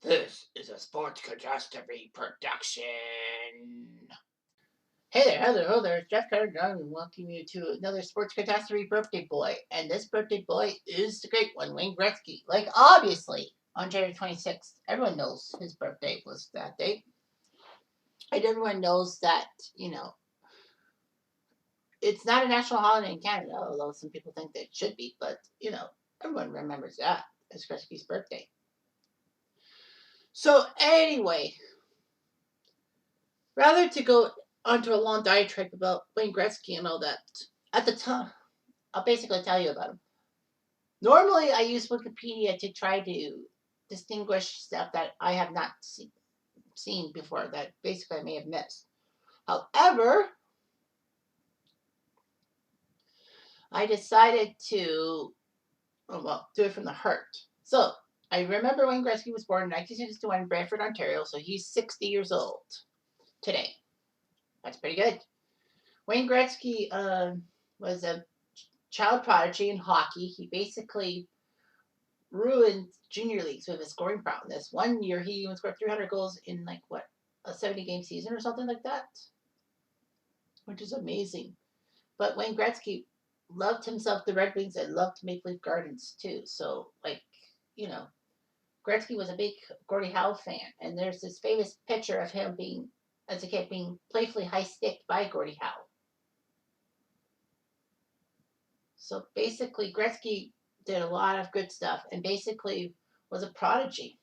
This is a Sports Catastrophe production. Hey there, hello there, it's Jeff Cutter John, and welcome you to another Sports Catastrophe birthday boy. And this birthday boy is the great one, Wayne Gretzky. Like, obviously, on January 26th, everyone knows his birthday was that date. And everyone knows that, it's not a national holiday in Canada, although some people think that it should be, but, everyone remembers that as Gretzky's birthday. So, anyway, rather to go onto a long diatribe about Wayne Gretzky and all that, at the time, I'll basically tell you about him. Normally, I use Wikipedia to try to distinguish stuff that I have not seen before, that basically I may have missed. However, I decided to, do it from the heart. So, I remember Wayne Gretzky was born in 1961 in Brantford, Ontario, so he's 60 years old today. That's pretty good. Wayne Gretzky was a child prodigy in hockey. He basically ruined junior leagues with his scoring prowess. One year he even scored 300 goals in a 70-game season or something like that, which is amazing. But Wayne Gretzky loved himself the Red Wings and loved Maple Leaf Gardens too. So, Gretzky was a big Gordie Howe fan, and there's this famous picture of him being, as a kid, being playfully high-sticked by Gordie Howe. So basically, Gretzky did a lot of good stuff and basically was a prodigy.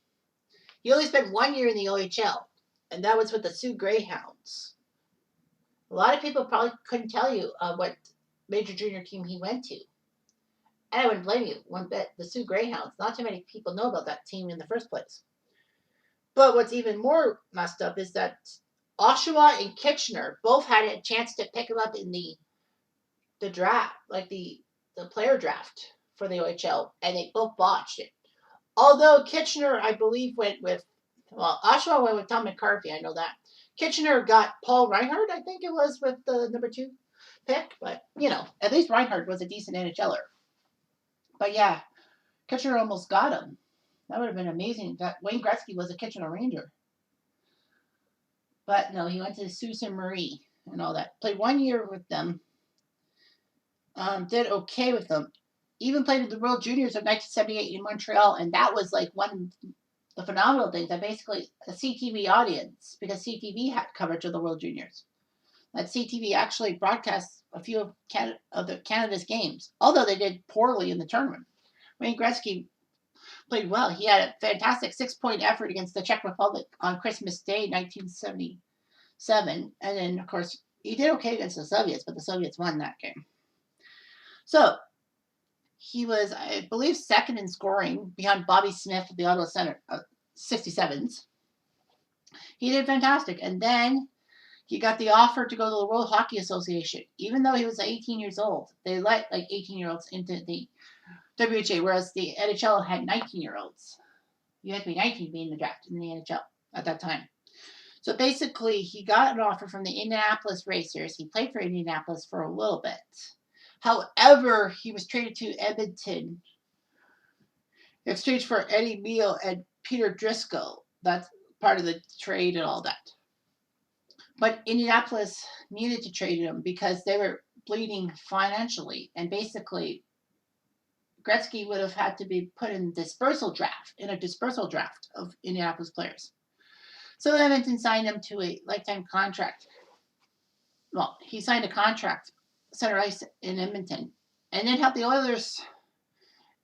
He only spent 1 year in the OHL, and that was with the Sioux Greyhounds. A lot of people probably couldn't tell you what major junior team he went to. And I wouldn't blame you one bit. The Sioux Greyhounds, not too many people know about that team in the first place. But what's even more messed up is that Oshawa and Kitchener both had a chance to pick him up in the draft, the player draft for the OHL, and they both botched it. Although Kitchener, I believe, went with, Oshawa went with Tom McCarthy, I know that. Kitchener got Paul Reinhardt, I think it was, with the number 2 pick, but, at least Reinhardt was a decent NHLer. But yeah, Kitchener almost got him. That would have been amazing. That Wayne Gretzky was a Kitchener Ranger. But no, he went to Sault Ste. Marie and all that. Played 1 year with them. Did okay with them. Even played with the World Juniors of 1978 in Montreal, and that was one of the phenomenal things. That basically a CTV audience, because CTV had coverage of the World Juniors. That CTV actually broadcast a few of Canada's games, although they did poorly in the tournament. Wayne Gretzky played well. He had a fantastic 6-point effort against the Czech Republic on Christmas Day, 1977, and then of course he did okay against the Soviets, but the Soviets won that game. So he was, I believe, second in scoring behind Bobby Smith of the Ottawa Center, 67s. He did fantastic. And then he got the offer to go to the World Hockey Association. Even though he was 18 years old, they let 18-year-olds into the WHA, whereas the NHL had 19-year-olds. You had to be 19 to be in the draft in the NHL at that time. So basically, he got an offer from the Indianapolis Racers. He played for Indianapolis for a little bit. However, he was traded to Edmonton in exchange for Eddie Meal and Peter Driscoll. That's part of the trade and all that. But Indianapolis needed to trade him because they were bleeding financially. And basically, Gretzky would have had to be put in a dispersal draft of Indianapolis players. So Edmonton signed him to a lifetime contract. Well, he signed a contract, center ice in Edmonton, and then helped the Oilers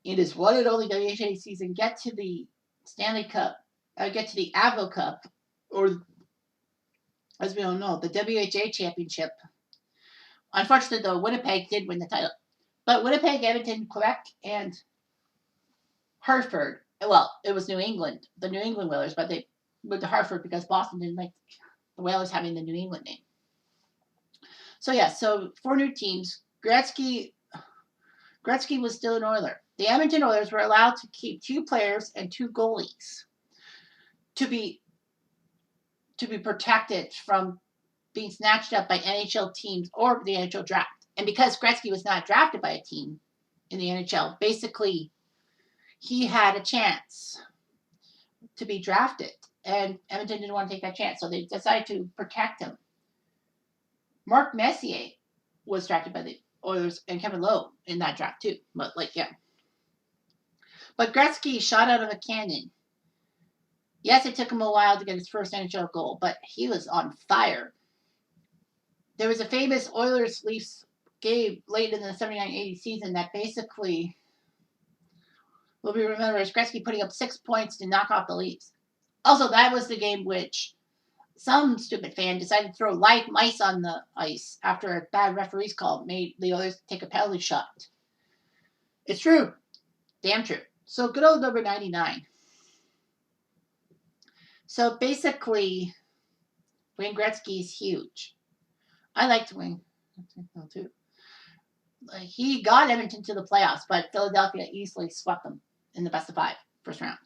in his one and only WHA season get to the Stanley Cup, get to the Avvo Cup, or as we all know, the WHA championship. Unfortunately, though, Winnipeg did win the title. But Winnipeg, Edmonton, Quebec, and Hartford, well, it was New England, the New England Whalers, but they moved to Hartford because Boston didn't like the Whalers having the New England name. So, yeah, 4 new teams. Gretzky was still an Oiler. The Edmonton Oilers were allowed to keep 2 players and 2 goalies to be protected from being snatched up by NHL teams or the NHL draft. And because Gretzky was not drafted by a team in the NHL, basically he had a chance. to be drafted, and Edmonton didn't want to take that chance, so they decided to protect him. Mark Messier was drafted by the Oilers and Kevin Lowe in that draft too. But But Gretzky shot out of a cannon. Yes, it took him a while to get his first NHL goal, but he was on fire. There was a famous Oilers-Leafs game late in the 79-80 season that basically will be remembered as Gretzky putting up 6 points to knock off the Leafs. Also, that was the game which some stupid fan decided to throw live mice on the ice after a bad referee's call made the Oilers take a penalty shot. It's true. Damn true. So good old number 99. So basically, Wayne Gretzky is huge. I liked Wayne too. He got Edmonton to the playoffs, but Philadelphia easily swept them in the best of 5 first round.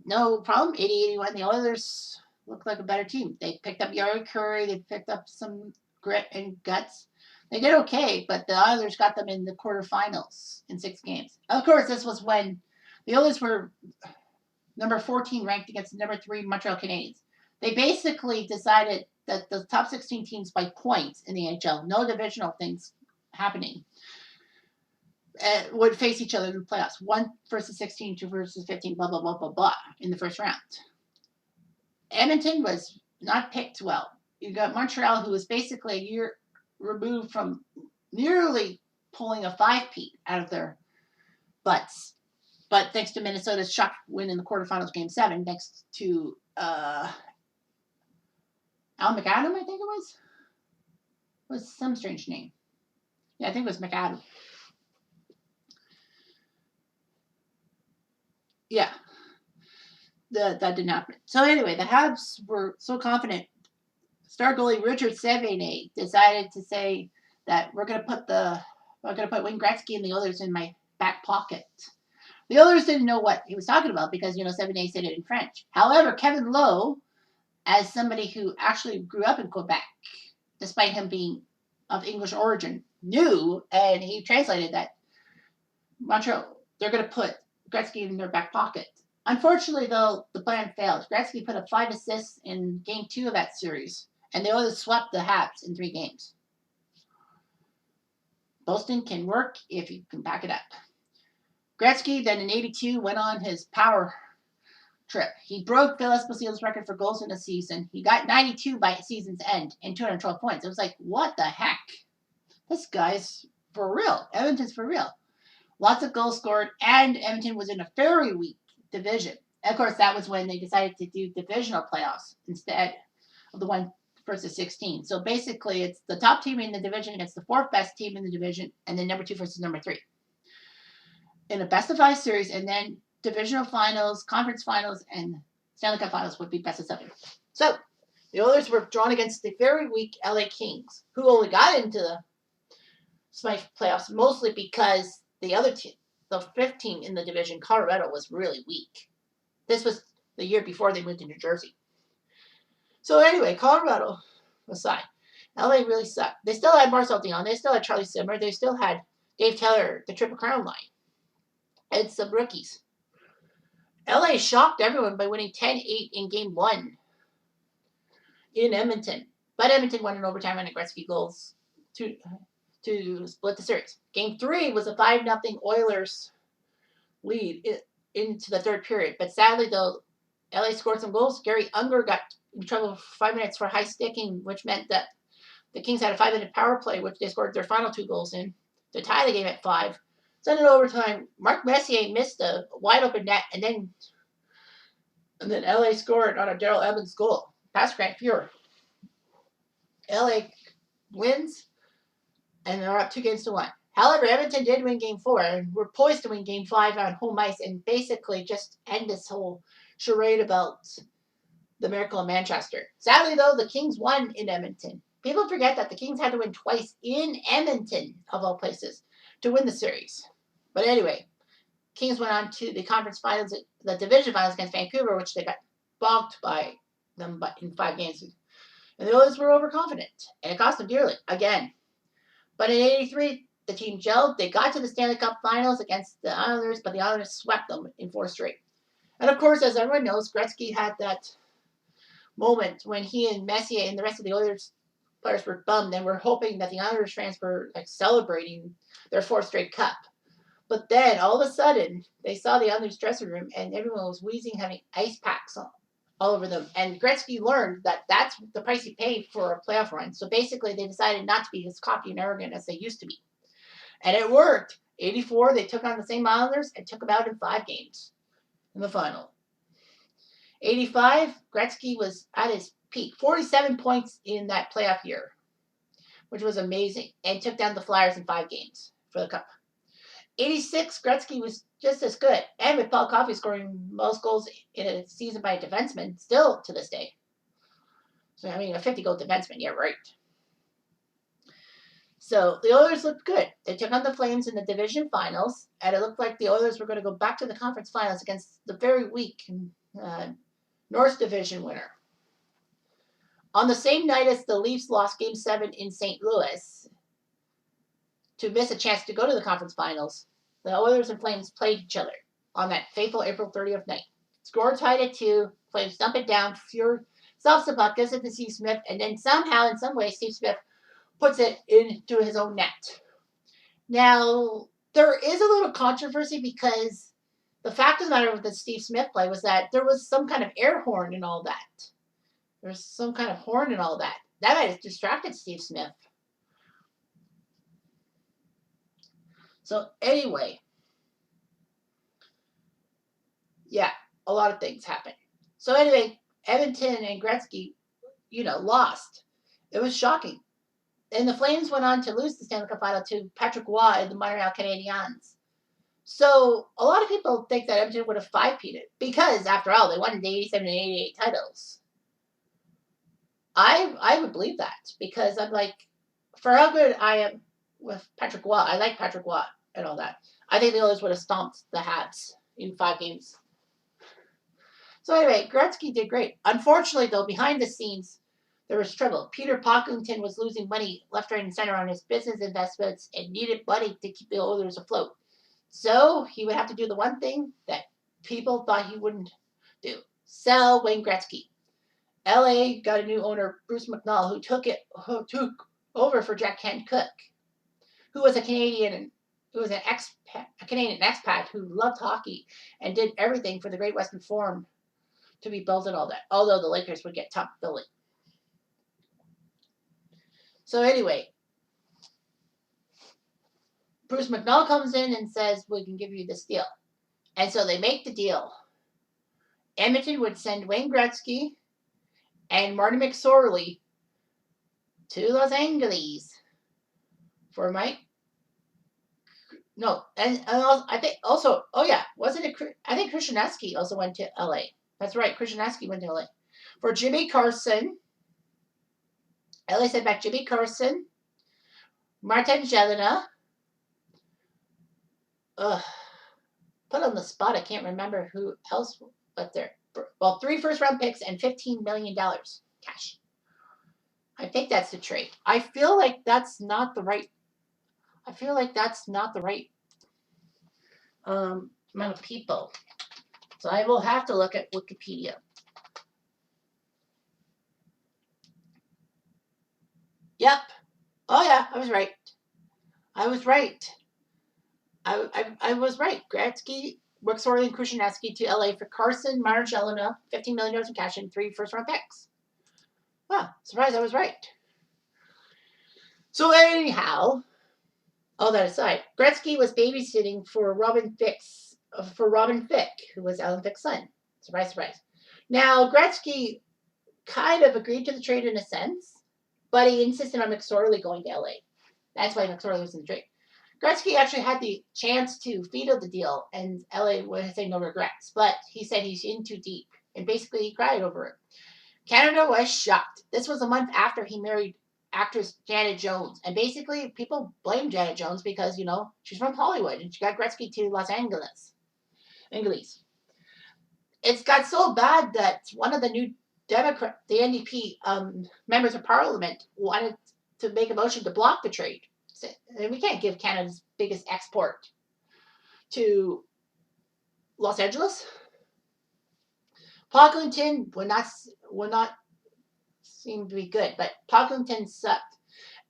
No problem. 80-81, the Oilers looked like a better team. They picked up Yari Curry. They picked up some grit and guts. They did okay, but the Oilers got them in the quarterfinals in 6 games. Of course, this was when the Oilers were number 14 ranked against the number 3 Montreal Canadiens. They basically decided that the top 16 teams by points in the NHL, no divisional things happening, would face each other in the playoffs. 1 versus 16, 2 versus 15, blah, blah, blah, blah, blah, in the first round. Edmonton was not picked well. You got Montreal, who was basically a year removed from nearly pulling a 5-peat out of their butts. But thanks to Minnesota's shock win in the quarterfinals, Game 7, thanks to Al McAdam, I think it was some strange name. Yeah, I think it was McAdam. Yeah. That didn't happen. So anyway, the Habs were so confident. Star goalie Richard Sevigny decided to say that we're going to put Wayne Gretzky and the Oilers in my back pocket. The Oilers didn't know what he was talking about because, Sevigny said it in French. However, Kevin Lowe, as somebody who actually grew up in Quebec, despite him being of English origin, knew, and he translated that Montreal, they're going to put Gretzky in their back pocket. Unfortunately, though, the plan failed. Gretzky put up 5 assists in Game 2 of that series, and the Oilers swept the Habs in 3 games. Boasting can work if you can back it up. Gretzky then in 82 went on his power trip. He broke Phil Esposito's record for goals in a season. He got 92 by season's end and 212 points. It was like, what the heck? This guy's for real. Edmonton's for real. Lots of goals scored, and Edmonton was in a very weak division. Of course, that was when they decided to do divisional playoffs instead of the 1 versus 16. So basically, it's the top team in the division against the 4th best team in the division, and then number 2 versus number 3. In a best of 5 series, and then divisional finals, conference finals, and Stanley Cup finals would be best of 7. So the Oilers were drawn against the very weak LA Kings, who only got into the Smythe playoffs mostly because the other team, the 5th team in the division, Colorado, was really weak. This was the year before they moved to New Jersey. So anyway, Colorado aside, LA really sucked. They still had Marcel Dion. They still had Charlie Simmer. They still had Dave Taylor, the Triple Crown line. And some rookies. LA shocked everyone by winning 10-8 in Game 1 in Edmonton. But Edmonton won in overtime on Gretzky goals to split the series. Game 3 was a 5-0 Oilers lead into the 3rd period. But sadly, though, LA scored some goals. Gary Unger got in trouble for 5 minutes for high sticking, which meant that the Kings had a 5-minute power play, which they scored their final 2 goals in to tie the game at 5. Sent it overtime. Mark Messier missed a wide open net, and then LA scored on a Darrell Evans goal. Past Grant Fuhrer. LA wins, and they're up 2-1. However, Edmonton did win Game 4, and were poised to win Game 5 on home ice, and basically just end this whole charade about the miracle in Manchester. Sadly, though, the Kings won in Edmonton. People forget that the Kings had to win twice in Edmonton, of all places, to win the series. But anyway, Kings went on to the conference finals, the division finals against Vancouver, which they got bonked by them in 5 games. And the Oilers were overconfident, and it cost them dearly, again. But in 83, the team gelled. They got to the Stanley Cup finals against the Islanders, but the Islanders swept them in 4 straight. And of course, as everyone knows, Gretzky had that moment when he and Messier and the rest of the Oilers players were bummed and were hoping that the Islanders fans were like celebrating their fourth straight cup. But then all of a sudden, they saw the Islanders dressing room and everyone was wheezing, having ice packs on all over them. And Gretzky learned that that's the price you pay for a playoff run. So basically, they decided not to be as cocky and arrogant as they used to be. And it worked. 84, they took on the same Islanders and took them out in 5 games in the final. 85, Gretzky was at his peak. 47 points in that playoff year, which was amazing, and took down the Flyers in 5 games for the Cup. 86, Gretzky was just as good, and with Paul Coffey scoring most goals in a season by a defenseman, still to this day. So, I mean, a 50-goal defenseman, yeah, right. So, the Oilers looked good. They took on the Flames in the division finals, and it looked like the Oilers were going to go back to the conference finals against the very weak North Division winner. On the same night as the Leafs lost Game 7 in St. Louis to miss a chance to go to the conference finals, the Oilers and Flames played each other on that fateful April 30th night. Score tied at 2, Flames dump it down, Fuhr stops the puck, gives it to Steve Smith, and then somehow, in some way, Steve Smith puts it into his own net. Now, there is a little controversy because the fact of the matter with the Steve Smith play was that there was some kind of air horn and all that. There's some kind of horn and all that. That might have distracted Steve Smith. So anyway, yeah, a lot of things happened. So anyway, Edmonton and Gretzky, lost. It was shocking. And the Flames went on to lose the Stanley Cup final to Patrick Roy and the Montreal Canadiens. So a lot of people think that Edmonton would have five-peated because, after all, they won the 87 and 88 titles. I would believe that because I'm like, for how good I am with Patrick Roy, I like Patrick Roy and all that. I think the Oilers would have stomped the Habs in 5 games. So anyway, Gretzky did great. Unfortunately, though, behind the scenes, there was trouble. Peter Pocklington was losing money left, right, and center on his business investments and needed money to keep the Oilers afloat. So he would have to do the one thing that people thought he wouldn't do: sell Wayne Gretzky. LA got a new owner, Bruce McNall, who took over for Jack Kent Cooke, who was a Canadian expat who loved hockey and did everything for the Great Western Forum to be built and all that, although the Lakers would get top billing. So anyway, Bruce McNall comes in and says, we can give you this deal. And so they make the deal. Edmonton would send Wayne Gretzky and Marty McSorley to Los Angeles for Mike. No, and I think also, wasn't it? I think Krashenaski also went to LA. That's right, Krashenaski went to LA for Jimmy Carson. LA sent back Jimmy Carson, Martin Jelena. Put on the spot. I can't remember who else went there. Well, 3 first-round picks and $15 million cash. I think that's the trade. I feel like that's not the right amount of people. So I will have to look at Wikipedia. Yep. Oh yeah, I was right. I was right. Gretzky, McSorley, and Krashenaski to LA for Carson, Margelina, $15 million in cash, and 3 first-round picks. Wow, surprised I was right. So anyhow, all that aside, Gretzky was babysitting for Robin Fick, who was Alan Fick's son. Surprise, surprise. Now, Gretzky kind of agreed to the trade in a sense, but he insisted on McSorley going to LA. That's why McSorley was in the trade. Gretzky actually had the chance to veto the deal, and LA would say no regrets, but he said he's in too deep, and basically he cried over it. Canada was shocked. This was a month after he married actress Janet Jones, and basically people blame Janet Jones because, she's from Hollywood, and she got Gretzky to Los Angeles. It's got so bad that one of the new the NDP members of Parliament wanted to make a motion to block the trade. And we can't give Canada's biggest export to Los Angeles. Pocklington would not seem to be good, but Pocklington sucked,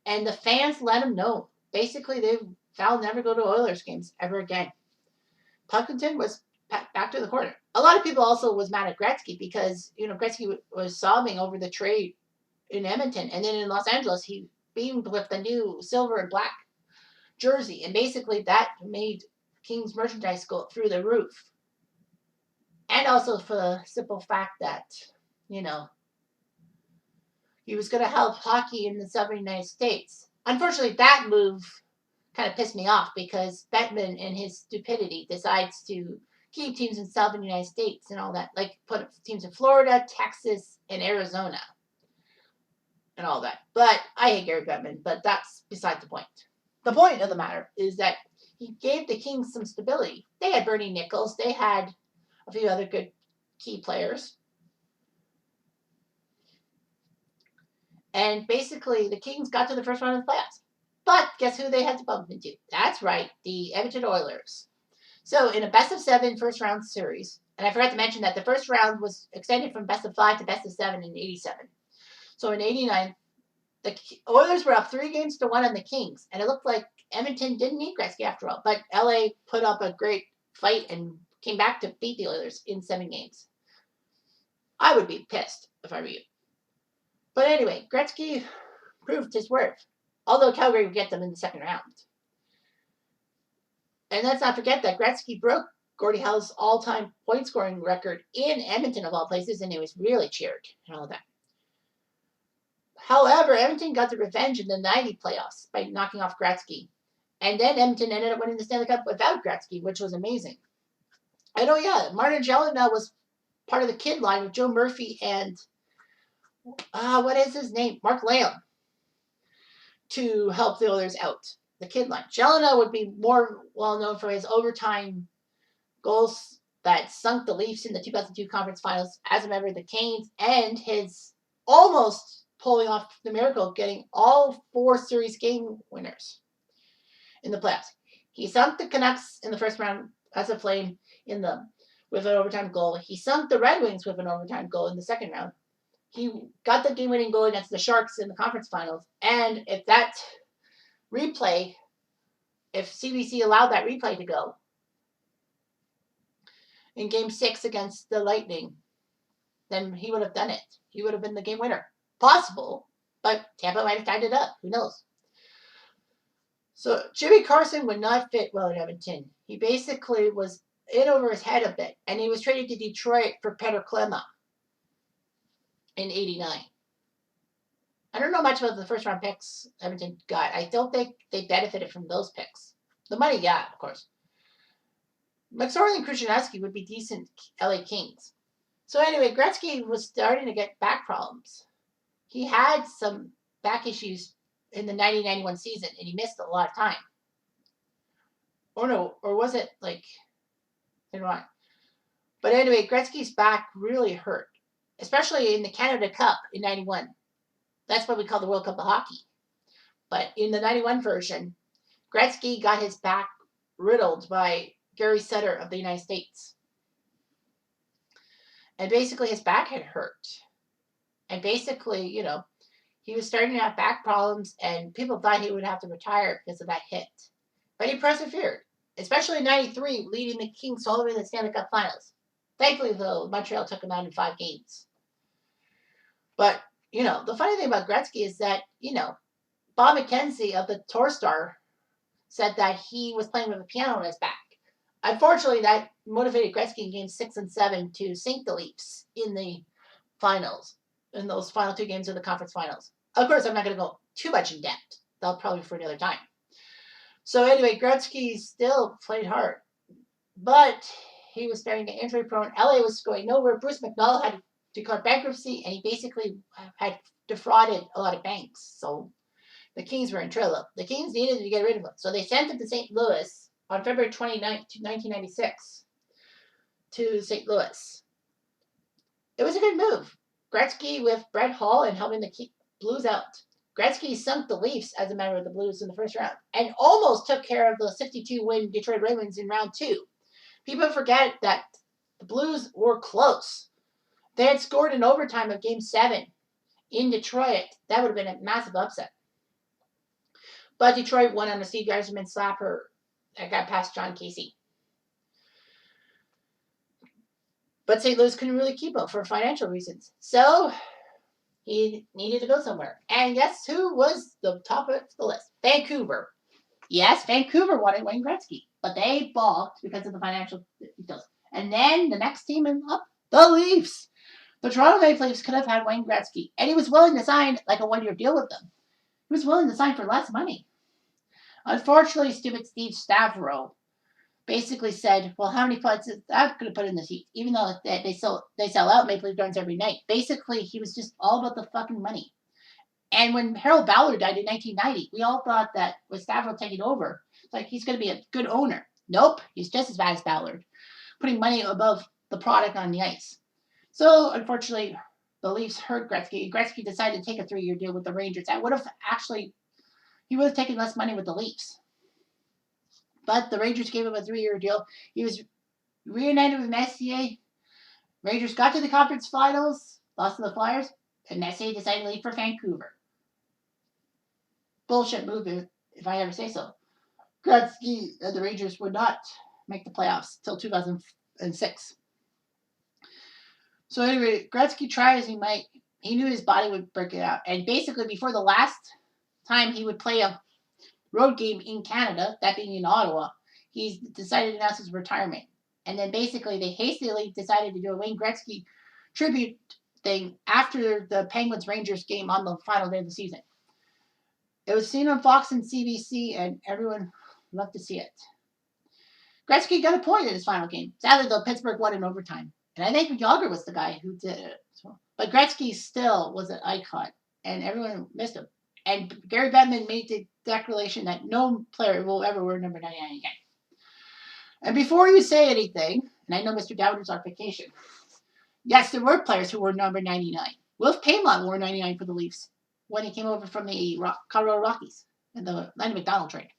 and the fans let him know. Basically, they vowed never go to Oilers games ever again. Pocklington was back to the corner. A lot of people also was mad at Gretzky because Gretzky was sobbing over the trade in Edmonton, and then in Los Angeles he beamed with the new silver and black jersey, and basically that made Kings merchandise go through the roof. And also for the simple fact that, he was going to help hockey in the Southern United States. Unfortunately, that move kind of pissed me off because Bettman, in his stupidity, decides to keep teams in Southern United States and all that, like put teams in Florida, Texas, and Arizona, and all that. But I hate Gary Bettman, but that's beside the point. The point of the matter is that he gave the Kings some stability. They had Bernie Nichols. They had a few other good key players. And basically, the Kings got to the first round of the playoffs. But guess who they had to bump into? That's right, the Edmonton Oilers. So in a best-of-7 first-round series, and I forgot to mention that the first round was extended from best-of-5 to best-of-7 in 87. So in 89, the Oilers were up 3-1 on the Kings, and it looked like Edmonton didn't need Gretzky after all. But LA put up a great fight and came back to beat the Oilers in 7 games. I would be pissed if I were you. But anyway, Gretzky proved his worth, although Calgary would get them in the second round. And let's not forget that Gretzky broke Gordie Howe's all-time point-scoring record in Edmonton, of all places, and he was really cheered and all that. However, Edmonton got the revenge in the 90 playoffs by knocking off Gretzky. And then Edmonton ended up winning the Stanley Cup without Gretzky, which was amazing. And oh yeah, Martin Gelinas was part of the kid line with Joe Murphy and what is his name? Mark Lamb, to help the Oilers out. The kid line. Gelinas would be more well known for his overtime goals that sunk the Leafs in the 2002 conference finals as a member of the Canes, and his almost pulling off the miracle of getting all 4 series game winners in the playoffs. He sunk the Canucks in the first round as a Flame with an overtime goal. He sunk the Red Wings with an overtime goal in the second round. He got the game-winning goal against the Sharks in the conference finals. And if CBC allowed that replay to go in Game 6 against the Lightning, then he would have done it. He would have been the game winner. Possible, but Tampa might have tied it up. Who knows? So Jimmy Carson would not fit well in Edmonton. He basically was in over his head a bit, and he was traded to Detroit for Petr Klima in 89. I don't know much about the first round picks Edmonton got. I don't think they benefited from those picks. The money, yeah, of course. McSorley and Krushenowski would be decent LA Kings. So anyway, Gretzky was starting to get back problems. He had some back issues in the 90-91 season, and he missed a lot of time. Or was it like, you know what? But anyway, Gretzky's back really hurt, especially in the Canada Cup in 91. That's what we call the World Cup of Hockey. But in the 91 version, Gretzky got his back riddled by Gary Sutter of the United States. And basically his back had hurt. And basically, he was starting to have back problems, and people thought he would have to retire because of that hit. But he persevered, especially in 93, leading the Kings all the way to the Stanley Cup Finals. Thankfully, though, Montreal took him out in 5 games. But, the funny thing about Gretzky is that, Bob McKenzie of the Tour Star said that he was playing with a piano on his back. Unfortunately, that motivated Gretzky in games 6 and 7 to sink the Leafs in the finals, in those final 2 games of the conference finals. Of course, I'm not going to go too much in depth. That'll probably be for another time. So anyway, Gretzky still played hard, but he was starting to get injury prone. LA was going nowhere. Bruce McNall had declared bankruptcy, and he basically had defrauded a lot of banks. So the Kings were in trouble. The Kings needed to get rid of him. So they sent him to St. Louis on February 29, 1996 to St. Louis. It was a good move. Gretzky with Brett Hall and helping the Blues out. Gretzky sunk the Leafs as a member of the Blues in the first round and almost took care of the 62-win Detroit Red Wings in round 2. People forget that the Blues were close. They had scored in overtime of Game 7 in Detroit. That would have been a massive upset. But Detroit won on a Steve Yzerman slapper that got past John Casey. But St. Louis couldn't really keep him for financial reasons. So he needed to go somewhere. And guess who was the top of the list? Vancouver. Yes, Vancouver wanted Wayne Gretzky, but they balked because of the financial details. And then the next team up, the Leafs. The Toronto Maple Leafs could have had Wayne Gretzky, and he was willing to sign like a one-year deal with them. He was willing to sign for less money. Unfortunately, stupid Steve Stavro basically said, "Well, how many points is that going to put in the seat?" Even though they sell out Maple Leaf Gardens every night. Basically, he was just all about the fucking money. And when Harold Ballard died in 1990, we all thought that with Stavro taking over, it's like he's going to be a good owner. Nope, he's just as bad as Ballard, putting money above the product on the ice. So, unfortunately, the Leafs hurt Gretzky. Gretzky decided to take a 3-year deal with the Rangers. That would have actually, he would have taken less money with the Leafs. But the Rangers gave him a 3-year deal. He was reunited with Messier. Rangers got to the conference finals, lost to the Flyers, and Messier decided to leave for Vancouver. Bullshit move, if I ever say so. Gretzky and the Rangers would not make the playoffs till 2006. So anyway, Gretzky tried as he might. He knew his body would break it out. And basically, before the last time he would play a road game in Canada, that being in Ottawa, he decided to announce his retirement. And then basically, they hastily decided to do a Wayne Gretzky tribute thing after the Penguins-Rangers game on the final day of the season. It was seen on Fox and CBC, and everyone loved to see it. Gretzky got a point in his final game. Sadly, though, Pittsburgh won in overtime. And I think Yager was the guy who did it. But Gretzky still was an icon, and everyone missed him. And Gary Bettman made the declaration that no player will ever wear number 99 again. And before you say anything, and I know Mr. Dowder's on vacation, yes, there were players who wore number 99. Wilf Paymont wore 99 for the Leafs when he came over from the Colorado Rockies in the Lenny McDonald trade.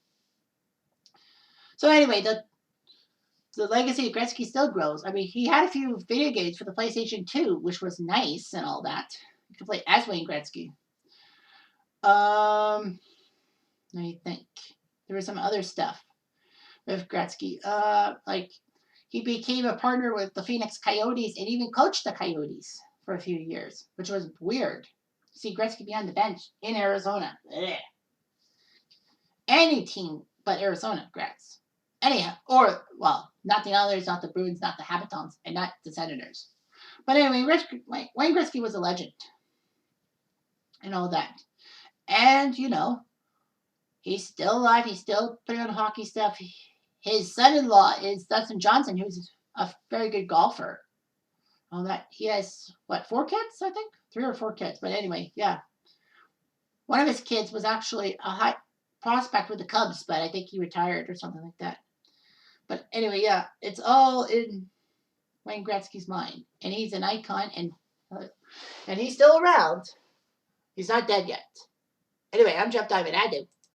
So anyway, the legacy of Gretzky still grows. I mean, he had a few video games for the PlayStation 2, which was nice and all that. You could play as Wayne Gretzky. Let me think. There was some other stuff with Gretzky. Like, he became a partner with the Phoenix Coyotes and even coached the Coyotes for a few years, which was weird. See Gretzky behind the bench in Arizona. Ugh. Any team but Arizona, Gretz. Anyhow, well, not the Oilers, not the Bruins, not the Habitants, and not the Senators. But anyway, Wayne Gretzky was a legend and all that. And, you know, he's still alive. He's still putting on hockey stuff. His son-in-law is Dustin Johnson, who's a very good golfer. All that. He has, 4 kids, I think? 3 or 4 kids. But anyway, yeah. One of his kids was actually a high prospect with the Cubs, but I think he retired or something like that. But anyway, yeah, it's all in Wayne Gretzky's mind. And he's an icon, and he's still around. He's not dead yet. Anyway, I'm Jeff Diamond. I do.